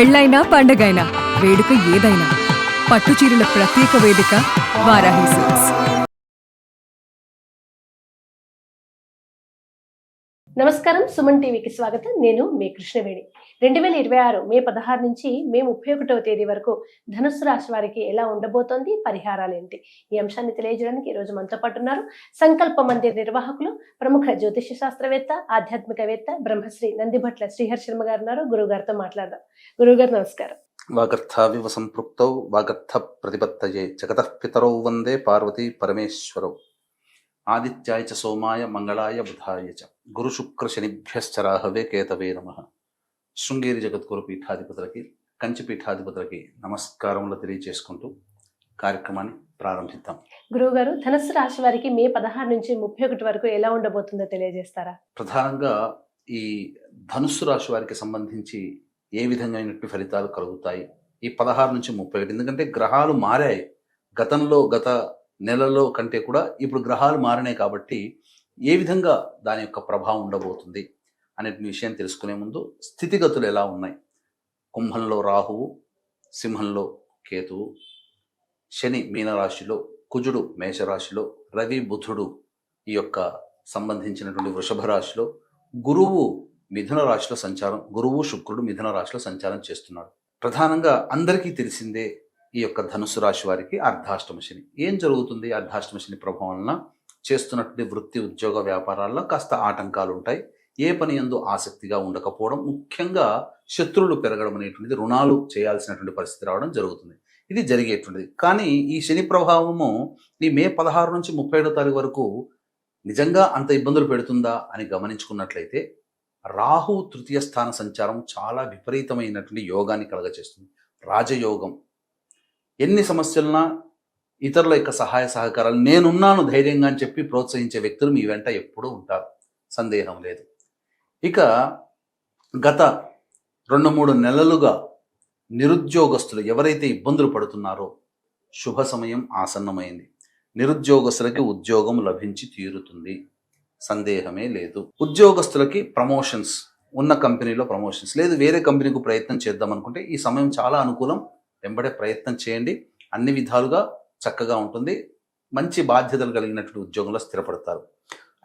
పెళ్ళైనా పండగైనా వేడుక ఏదైనా పట్టుచీరల ప్రత్యేక వేదిక వారాహి సిల్క్స్. నమస్కారం, సుమన్ టీవీకి స్వాగతం. నేను మీ కృష్ణవేణి. 2026 మే 16 నుంచి మే 31వ తేదీ వరకు ధనుస్సు రాశి వారికి ఎలా ఉండబోతోంది, పరిహారాలు ఏంటి, ఈ అంశాన్ని తెలియజేయడానికి ఈ రోజు మనతో పాటు ఉన్నారు సంకల్ప మందిర్ నిర్వాహకులు, ప్రముఖ జ్యోతిష శాస్త్రవేత్త, ఆధ్యాత్మికవేత్త బ్రహ్మశ్రీ నందిభట్ల శ్రీహర్ శర్మ గారు ఉన్నారు. గురువు గారితో మాట్లాడదాం. గురువు గారు నమస్కారం. వాగర్థావివ సంపృక్తౌ వాగర్థ ప్రతిపత్తయే జగతః పితరౌ వందే పార్వతీ పరమేశ్వరౌ. ఆదిత్యాయ చ సోమాయ మంగళాయ బుధాయ చ గురు శుక్ర శనిభ్యశ్చ రాహవే కేతవే నమః. శృంగేరి జగద్గురు పీఠాధిపతులకి, కంచి పీఠాధిపతులకి నమస్కారములు తెలియజేసుకుంటూ కార్యక్రమాన్ని ప్రారంభిద్దాం. గురువు గారు, ధనుస్సు రాశి వారికి మే 16 నుంచి 31 వరకు ఎలా ఉండబోతుందో తెలియజేస్తారా? ప్రధానంగా ఈ ధనుస్సు రాశి వారికి సంబంధించి ఏ విధమైనటువంటి ఫలితాలు కలుగుతాయి ఈ 16 నుంచి 31? ఎందుకంటే గ్రహాలు మారాయి. గత నెలలో కంటే కూడా ఇప్పుడు గ్రహాలు మారినాయి కాబట్టి ఏ విధంగా దాని యొక్క ప్రభావం ఉండబోతుంది అనే విషయం తెలుసుకునే ముందు స్థితిగతులు ఎలా ఉన్నాయి. కుంభంలో రాహువు, సింహంలో కేతువు, శని మీనరాశిలో, కుజుడు మేషరాశిలో, రవి బుధుడు ఈ యొక్క సంబంధించినటువంటి వృషభ రాశిలో, గురువు మిథున రాశిలో సంచారం, గురువు శుక్రుడు మిథున రాశిలో సంచారం చేస్తున్నాడు. ప్రధానంగా అందరికీ తెలిసిందే ఈ యొక్క ధనుసు రాశి వారికి అర్ధాష్టమ శని. ఏం జరుగుతుంది? అర్ధాష్టమ శని ప్రభావం వలన చేస్తున్నటువంటి వృత్తి, ఉద్యోగ, వ్యాపారాల్లో కాస్త ఆటంకాలు ఉంటాయి. ఏ పని యందు ఆసక్తిగా ఉండకపోవడం, ముఖ్యంగా శత్రువులు పెరగడం అనేటువంటిది, రుణాలు చేయాల్సినటువంటి పరిస్థితి రావడం జరుగుతుంది. ఇది జరిగేటువంటిది. కానీ ఈ శని ప్రభావము ఈ మే 16 నుంచి 31 తారీఖు వరకు నిజంగా అంత ఇబ్బందులు పెడుతుందా అని గమనించుకున్నట్లయితే, రాహు తృతీయ స్థాన సంచారం చాలా విపరీతమైనటువంటి యోగాన్ని కలగచేస్తుంది. రాజయోగం. ఎన్ని సమస్యలున్నా ఇతరుల యొక్క సహాయ సహకారాలు, నేనున్నాను ధైర్యంగా అని చెప్పి ప్రోత్సహించే వ్యక్తులు మీ వెంట ఎప్పుడూ ఉంటారు, సందేహం లేదు. ఇక గత 2-3 నెలలుగా నిరుద్యోగస్తులు ఎవరైతే ఇబ్బందులు పడుతున్నారో శుభ సమయం ఆసన్నమైంది. నిరుద్యోగస్తులకి ఉద్యోగం లభించి తీరుతుంది, సందేహమే లేదు. ఉద్యోగస్తులకి ప్రమోషన్స్, ఉన్న కంపెనీలో ప్రమోషన్స్, లేదు వేరే కంపెనీకి ప్రయత్నం చేద్దాం అనుకుంటే ఈ సమయం చాలా అనుకూలం. వెంబడే ప్రయత్నం చేయండి, అన్ని విధాలుగా చక్కగా ఉంటుంది. మంచి బాధ్యతలు కలిగినటువంటి ఉద్యోగంలో స్థిరపడతారు.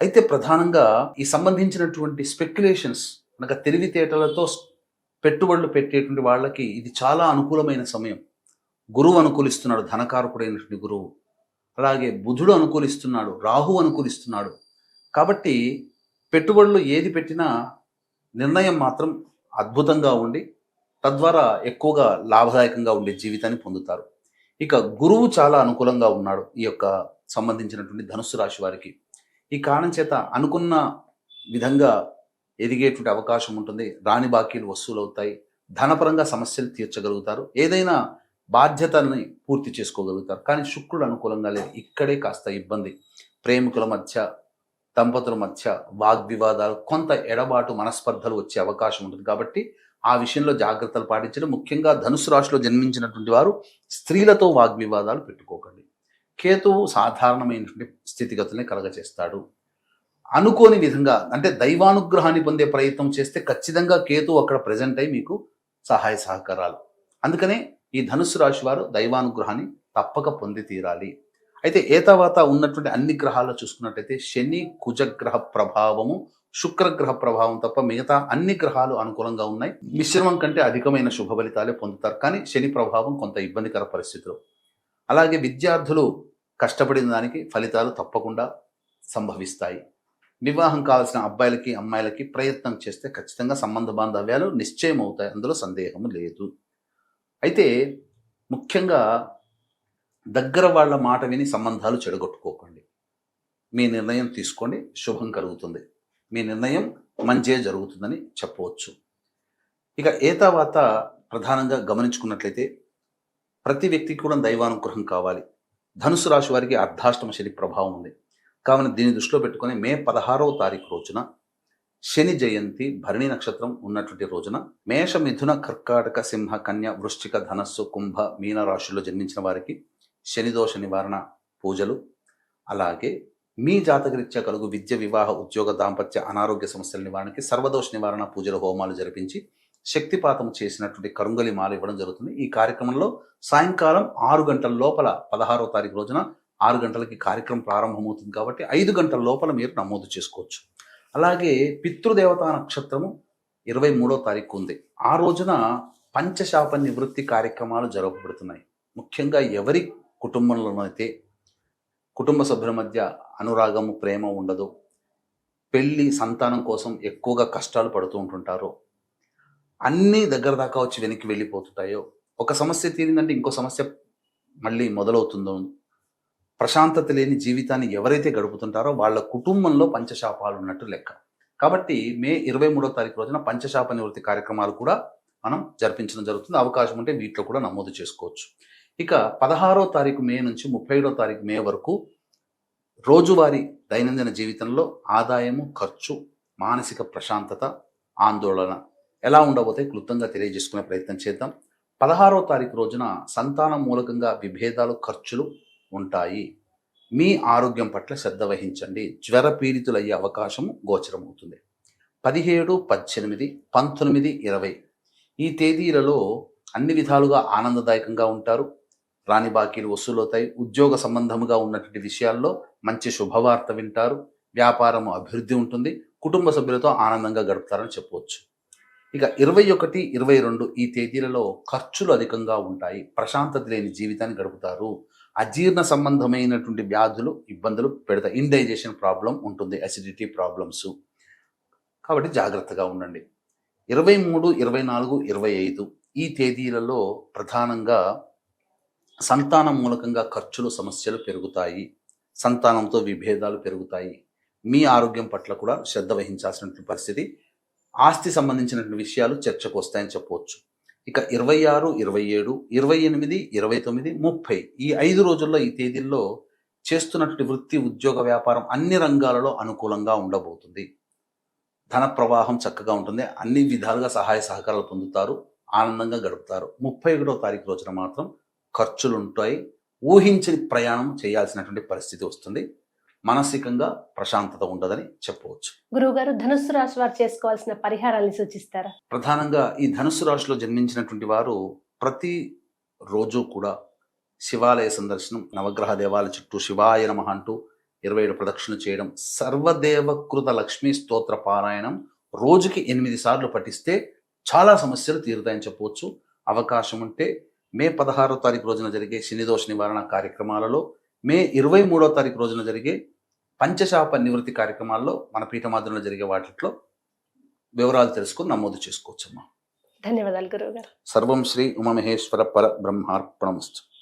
అయితే ప్రధానంగా ఈ సంబంధించినటువంటి స్పెక్యులేషన్స్, అనగా తెలివితేటలతో పెట్టుబడులు పెట్టేటువంటి వాళ్ళకి ఇది చాలా అనుకూలమైన సమయం. గురువు అనుకూలిస్తున్నాడు, ధనకారకుడైనటువంటి గురువు. అలాగే బుధుడు అనుకూలిస్తున్నాడు, రాహు అనుకూలిస్తున్నాడు. కాబట్టి పెట్టుబడులు ఏది పెట్టినా నిర్ణయం మాత్రం అద్భుతంగా ఉండి తద్వారా ఎక్కువగా లాభదాయకంగా ఉండే జీవితాన్ని పొందుతారు. ఇక గురువు చాలా అనుకూలంగా ఉన్నాడు ఈ యొక్క సంబంధించినటువంటి ధనుస్సు రాశి వారికి. ఈ కారణం చేత అనుకున్న విధంగా ఎదిగేటువంటి అవకాశం ఉంటుంది. రాని బాకీలు వసూలు అవుతాయి. ధనపరంగా సమస్యలు తీర్చగలుగుతారు. ఏదైనా బాధ్యతల్ని పూర్తి చేసుకోగలుగుతారు. కానీ శుక్రుడు అనుకూలంగా లేదు. ఇక్కడే కాస్త ఇబ్బంది. ప్రేమికుల మధ్య, దంపతుల మధ్య వాగ్వివాదాలు, కొంత ఎడబాటు, మనస్పర్ధలు వచ్చే అవకాశం ఉంటుంది. కాబట్టి ఆ విషయంలో జాగ్రత్తలు పాటించడం. ముఖ్యంగా ధనుసు రాశిలో జన్మించినటువంటి వారు స్త్రీలతో వాగ్వివాదాలు పెట్టుకోకండి. కేతువు సాధారణమైనటువంటి స్థితిగతుల్ని కలగచేస్తాడు. అనుకోని విధంగా, అంటే దైవానుగ్రహాన్ని పొందే ప్రయత్నం చేస్తే ఖచ్చితంగా కేతువు అక్కడ ప్రజెంట్ అయి మీకు సహాయ సహకారాలు. అందుకనే ఈ ధనుసు రాశి వారు దైవానుగ్రహాన్ని తప్పక పొంది తీరాలి. అయితే తర్వాత ఉన్నటువంటి అన్ని గ్రహాల్లో చూసుకున్నట్టయితే శని, కుజగ్రహ ప్రభావము, శుక్రగ్రహ ప్రభావం తప్ప మిగతా అన్ని గ్రహాలు అనుకూలంగా ఉన్నాయి. మిశ్రమం కంటే అధికమైన శుభ ఫలితాలే పొందుతారు. కానీ శని ప్రభావం కొంత ఇబ్బందికర పరిస్థితులు. అలాగే విద్యార్థులు కష్టపడిన దానికి ఫలితాలు తప్పకుండా సంభవిస్తాయి. వివాహం కావాల్సిన అబ్బాయిలకి, అమ్మాయిలకి ప్రయత్నం చేస్తే ఖచ్చితంగా సంబంధ బాంధవ్యాలు నిశ్చయం అవుతాయి, అందులో సందేహం లేదు. అయితే ముఖ్యంగా దగ్గర వాళ్ళ మాట విని సంబంధాలు చెడగొట్టుకోకండి. మీ నిర్ణయం తీసుకోండి, శుభం కలుగుతుంది. మీ నిర్ణయం మంచే జరుగుతుందని చెప్పవచ్చు. ఇక తర్వాత ప్రధానంగా గమనించుకున్నట్లయితే ప్రతి వ్యక్తికి కూడా దైవానుగ్రహం కావాలి. ధనుసు రాశి వారికి అర్ధాష్టమ శని ప్రభావం ఉంది. కావున దీన్ని దృష్టిలో పెట్టుకొని మే 16వ తారీఖు రోజున శని జయంతి, భరణి నక్షత్రం ఉన్నటువంటి రోజున మేష, మిథున, కర్కాటక, సింహ, కన్య, వృశ్చిక, ధనస్సు, కుంభ, మీన రాశుల్లో జన్మించిన వారికి శనిదోష నివారణ పూజలు, అలాగే మీ జాతకరీత్యా కలుగు విద్య, వివాహ, ఉద్యోగ, దాంపత్య, అనారోగ్య సమస్యల నివారణకి సర్వదోష నివారణ పూజల, హోమాలు జరిపించి శక్తిపాతం చేసినటువంటి కరుంగలి మాల ఇవ్వడం జరుగుతుంది. ఈ కార్యక్రమంలో సాయంకాలం 6 గంటల లోపల 16వ తారీఖు రోజున 6 గంటలకి కార్యక్రమం ప్రారంభమవుతుంది కాబట్టి 5 గంటల లోపల మీరు నమోదు చేసుకోవచ్చు. అలాగే పితృదేవతా నక్షత్రము 23వ తారీఖు ఉంది. ఆ రోజున పంచశాప నివృత్తి కార్యక్రమాలు జరగబడుతున్నాయి. ముఖ్యంగా ఎవరి కుటుంబంలోనైతే కుటుంబ సభ్యుల మధ్య అనురాగము, ప్రేమ ఉండదు, పెళ్లి సంతానం కోసం ఎక్కువగా కష్టాలు పడుతూ ఉంటుంటారో, అన్నీ దగ్గర దాకా వచ్చి వెనక్కి వెళ్ళిపోతుంటాయో, ఒక సమస్య తీరిందంటే ఇంకో సమస్య మళ్ళీ మొదలవుతుందో, ప్రశాంతత లేని జీవితాన్ని ఎవరైతే గడుపుతుంటారో వాళ్ళ కుటుంబంలో పంచశాపాలు ఉన్నట్టు లెక్క. కాబట్టి మే 23వ తారీఖు రోజున పంచశాప నివృత్తి కార్యక్రమాలు కూడా మనం జరిపించడం జరుగుతుంది. అవకాశం ఉంటే వీటిలో కూడా నమోదు చేసుకోవచ్చు. ఇక 16వ తారీఖు మే నుంచి 31వ తారీఖు మే వరకు రోజువారీ దైనందిన జీవితంలో ఆదాయము, ఖర్చు, మానసిక ప్రశాంతత, ఆందోళన ఎలా ఉండబోతే క్లుప్తంగా తెలియజేసుకునే ప్రయత్నం చేద్దాం. 16వ తారీఖు రోజున సంతానం మూలకంగా విభేదాలు, ఖర్చులు ఉంటాయి. మీ ఆరోగ్యం పట్ల శ్రద్ధ వహించండి. జ్వర పీడితులయ్యే అవకాశము గోచరమవుతుంది. 17, 18, 19, 20 ఈ తేదీలలో అన్ని విధాలుగా ఆనందదాయకంగా ఉంటారు. రాని బాకీలు వసూలవుతాయి. ఉద్యోగ సంబంధముగా ఉన్నటువంటి విషయాల్లో మంచి శుభవార్త వింటారు. వ్యాపారము అభివృద్ధి ఉంటుంది. కుటుంబ సభ్యులతో ఆనందంగా గడుపుతారని చెప్పవచ్చు. ఇక 21, 22 ఈ తేదీలలో ఖర్చులు అధికంగా ఉంటాయి. ప్రశాంతత లేని జీవితాన్ని గడుపుతారు. అజీర్ణ సంబంధమైనటువంటి వ్యాధులు, ఇబ్బందులు పెడతాయి. ఇండైజెషన్ ప్రాబ్లం ఉంటుంది, అసిడిటీ ప్రాబ్లమ్స్. కాబట్టి జాగ్రత్తగా ఉండండి. 23, 24, 25 ఈ తేదీలలో ప్రధానంగా సంతానం మూలకంగా ఖర్చులు, సమస్యలు పెరుగుతాయి. సంతానంతో విభేదాలు పెరుగుతాయి. మీ ఆరోగ్యం పట్ల కూడా శ్రద్ధ వహించాల్సినటువంటి పరిస్థితి. ఆస్తి సంబంధించినటువంటి విషయాలు చర్చకు వస్తాయని చెప్పవచ్చు. ఇక 26, 27, 28, 29, 30 ఈ 5 రోజుల్లో ఈ తేదీల్లో చేస్తున్నటువంటి వృత్తి, ఉద్యోగ, వ్యాపారం అన్ని రంగాలలో అనుకూలంగా ఉండబోతుంది. ధన ప్రవాహం చక్కగా ఉంటుంది. అన్ని విధాలుగా సహాయ సహకారాలు పొందుతారు. ఆనందంగా గడుపుతారు. 31వ తారీఖు రోజున మాత్రం ఖర్చులు ఉంటాయి. ఊహించని ప్రయాణం చేయాల్సినటువంటి పరిస్థితి వస్తుంది. మానసికంగా ప్రశాంతత ఉండదని చెప్పవచ్చు. గురువుగారు, ధనుస్సు రాశి వారు చేసుకోవాల్సిన పరిహారాన్ని సూచిస్తారా? ప్రధానంగా ఈ ధనుస్సు రాశిలో జన్మించినటువంటి వారు ప్రతి రోజు కూడా శివాలయ సందర్శనం, నవగ్రహ దేవాలయ చుట్టూ శివాయ నమః అంటూ 27 ప్రదక్షిణలు చేయడం, సర్వదేవకృత లక్ష్మీ స్తోత్ర పారాయణం రోజుకి 8 సార్లు పఠిస్తే చాలా సమస్యలు తీరుతాయని చెప్పవచ్చు. అవకాశం ఉంటే మే 16వ తారీఖు రోజున జరిగే శనిదోష నివారణ కార్యక్రమాలలో, మే 23వ తారీఖు రోజున జరిగే పంచశాప నివృత్తి కార్యక్రమాల్లో మన పీఠమాద్రంలో జరిగే వాటిలో వివరాలు తెలుసుకుని నమోదు చేసుకోవచ్చమ్మా. ధన్యవాదాలు గురువుగారు. సర్వం శ్రీ ఉమామహేశ్వర పర బ్రహ్మార్పణమస్తు.